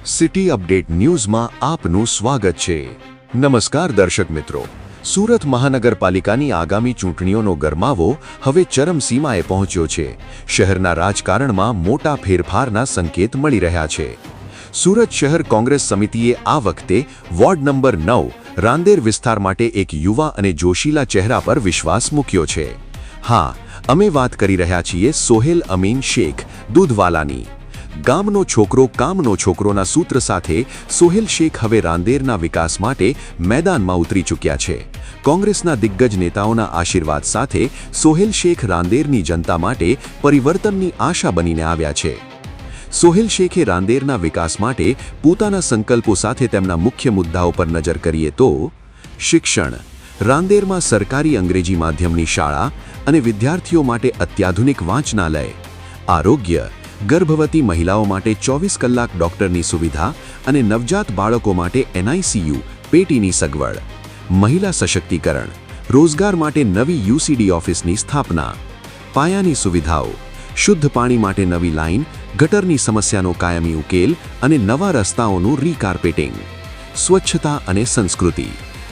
City update ન્યૂઝમાં આપનું સ્વાગત છે। નમસ્કાર દર્શક મિત્રો, સુરત મહાનગરપાલિકાની આગામી ચૂંટણીઓનો ગરમાવો હવે ચરમસીમાએ પહોંચ્યો છે। શહેરના રાજકારણમાં મોટા ફેરફારના સંકેત મળી રહ્યા છે। સુરત શહેર કોંગ્રેસ સમિતિએ આ વખતે વોર્ડ નંબર 9 રાંદેર વિસ્તાર માટે એક યુવા અને જોશીલા ચહેરા પર વિશ્વાસ મૂક્યો છે। હા, અમે વાત કરી રહ્યા છીએ સોહેલ અમીન શેખ દૂધવાલાની। ગામનો છોકરો કામનો છોકરોના સૂત્ર સાથે સોહેલ શેખ હવે રાંદેરના વિકાસ માટે મેદાનમાં ઉતરી ચૂક્યા છે। કોંગ્રેસના દિગ્ગજ નેતાઓના આશીર્વાદ સાથે સોહેલ શેખ રાંદેરની જનતા માટે પરિવર્તનની આશા બનીને આવ્યા છે। સોહેલ શેખે રાંદેરના વિકાસ માટે પોતાના સંકલ્પો સાથે તેમના મુખ્ય મુદ્દાઓ પર નજર કરીએ તો શિક્ષણ, રાંદેરમાં સરકારી અંગ્રેજી માધ્યમની શાળા અને વિદ્યાર્થીઓ માટે અત્યાધુનિક વાંચનાલય, આરોગ્ય, ગર્ભવતી મહિલાઓ માટે 24 કલાક ડોક્ટરની સુવિધા અને નવજાત બાળકો માટે NICU પેટીની સગવડ, મહિલા સશક્તિકરણ, રોજગાર માટે નવી UCD ઓફિસની સ્થાપના, પાયાની સુવિધાઓ, શુદ્ધ પાણી માટે નવી લાઇન, ગટરની સમસ્યાનો કાયમી ઉકેલ અને નવા રસ્તાઓનું રીકાર્પેટિંગ, સ્વચ્છતા અને સંસ્કૃતિ,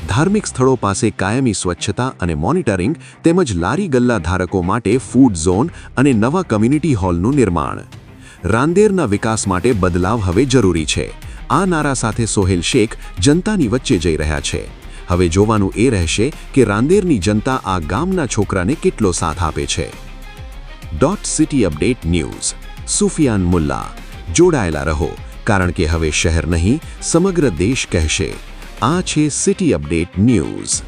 ધાર્મિક સ્થળો પાસે કાયમી સ્વચ્છતા અને મોનિટરિંગ તેમજ લારી ગલ્લા ધારકો માટે ફૂડ ઝોન અને નવા કમ્યુનિટી હોલનું નિર્માણ। રાંદેરના વિકાસ માટે બદલાવ હવે જરૂરી છે। આ નારા સાથે સોહેલ શેખ જનતાની વચ્ચે જઈ રહ્યા છે। હવે જોવાનું એ રહેશે કે રાંદેરની જનતા આ ગામના છોકરાને કેટલો સાથ આપે છે। City update news, Sufiyan Mulla. જોડાયેલા રહો, કારણ કે હવે શહેર નહીં સમગ્ર દેશ કહેશે। આ છે સિટી અપડેટ ન્યૂઝ।